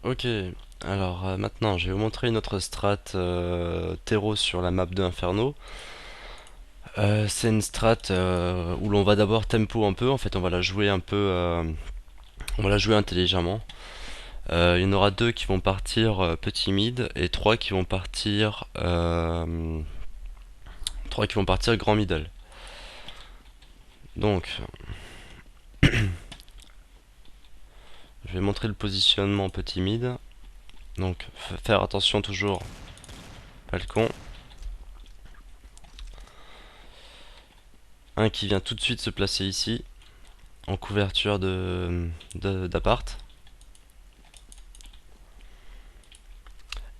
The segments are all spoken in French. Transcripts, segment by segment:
Ok, alors maintenant je vais vous montrer une autre strat terreau sur la map de Inferno. C'est une strat où l'on va d'abord tempo un peu, en fait on va la jouer un peu, on va la jouer intelligemment. Il y en aura deux qui vont partir petit mid et trois qui vont partir grand middle. Donc je vais montrer le positionnement petit mid. Donc faire attention toujours balcon. Un qui vient tout de suite se placer ici en couverture d'appart.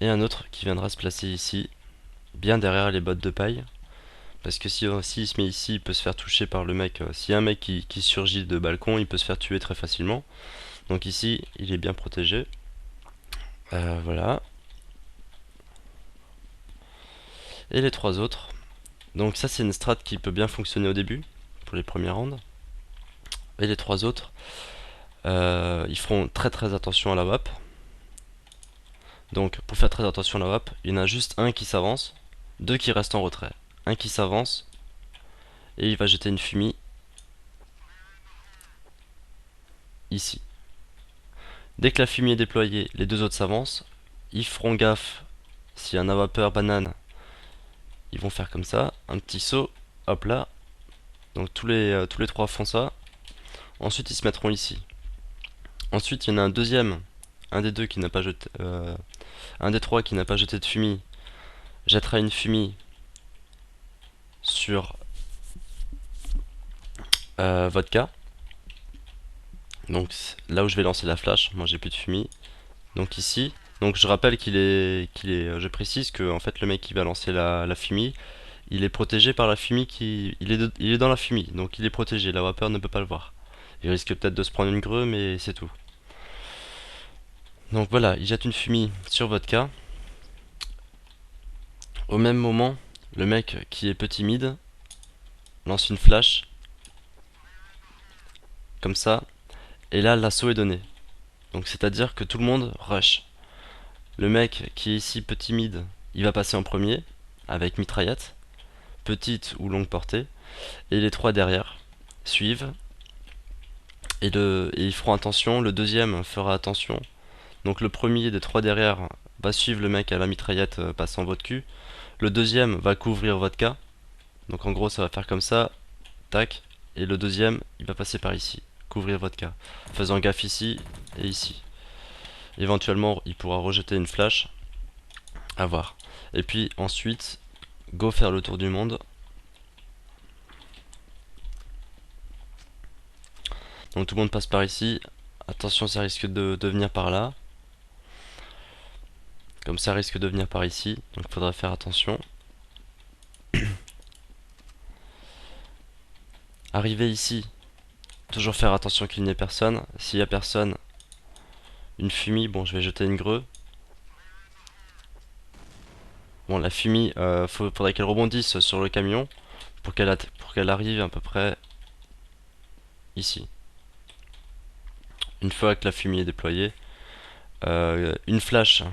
Et un autre qui viendra se placer ici, bien derrière les bottes de paille. Parce que si il se met ici, il peut se faire toucher par le mec. S'il y a un mec qui surgit de balcon, il peut se faire tuer très facilement. Donc ici, il est bien protégé. Voilà. Et les trois autres. Donc ça, c'est une strat qui peut bien fonctionner au début, pour les premières rounds. Et les trois autres, ils feront très très attention à la WAP. Donc pour faire très attention à la WAP, il y en a juste un qui s'avance, deux qui restent en retrait. Un qui s'avance, et il va jeter une fumée ici. Dès que la fumée est déployée, les deux autres s'avancent. Ils feront gaffe. S'il y a un vapeur banane, ils vont faire comme ça. Un petit saut. Hop là. Donc tous les trois font ça. Ensuite, ils se mettront ici. Ensuite, il y en a un deuxième. Un des deux qui n'a pas jeté. Un des trois qui n'a pas jeté de fumée jettera une fumée sur vodka. Donc là où je vais lancer la flash. Moi, j'ai plus de fumée. Donc ici. Donc je rappelle je précise que en fait le mec qui va lancer la fumée, il est protégé par la fumée il est dans la fumée, donc il est protégé, la vapeur ne peut pas le voir. Il risque peut-être de se prendre une greu, mais c'est tout. Donc voilà, il jette une fumée sur vodka. Au même moment, le mec qui est petit mid lance une flash, comme ça, et là l'assaut est donné. Donc c'est à dire que tout le monde rush. Le mec qui est ici petit mid, il va passer en premier, avec mitraillette, petite ou longue portée, et les trois derrière suivent, et ils feront attention, le deuxième fera attention. Donc le premier des trois derrière va suivre le mec à la mitraillette passant votre cul. Le deuxième va couvrir votre cas. Donc en gros ça va faire comme ça, tac. Et le deuxième il va passer par ici, couvrir votre cas. Faisant gaffe ici et ici. Éventuellement il pourra rejeter une flash, à voir. Et puis ensuite, go faire le tour du monde. Donc tout le monde passe par ici. Attention, ça risque de venir par là. Comme ça risque de venir par ici. Donc il faudra faire attention. Arriver ici, toujours faire attention qu'il n'y ait personne. S'il y a personne, une fumée, bon je vais jeter une greu. Bon la fumée, faudrait qu'elle rebondisse sur le camion pour qu'elle arrive à peu près ici. Une fois que la fumée est déployée, une flash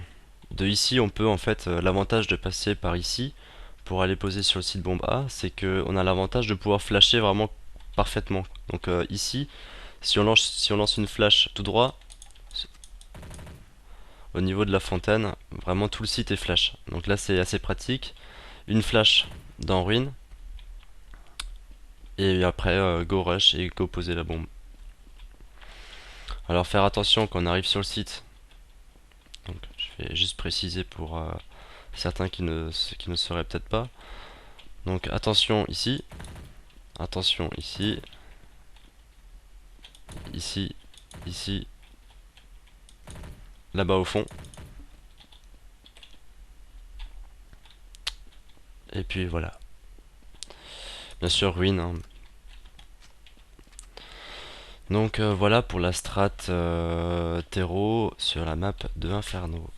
de ici, on peut en fait, l'avantage de passer par ici pour aller poser sur le site bombe A, c'est qu'on a l'avantage de pouvoir flasher vraiment parfaitement. Donc ici, si on lance une flash tout droit, au niveau de la fontaine, vraiment tout le site est flash. Donc là c'est assez pratique. Une flash dans ruine, et après go rush et go poser la bombe. Alors faire attention quand on arrive sur le site. Donc je vais juste préciser pour certains qui ne sauraient peut-être pas. Donc attention ici, ici, ici, là-bas au fond. Et puis voilà. Bien sûr ruine, hein. Donc voilà pour la strat terreau sur la map de Inferno.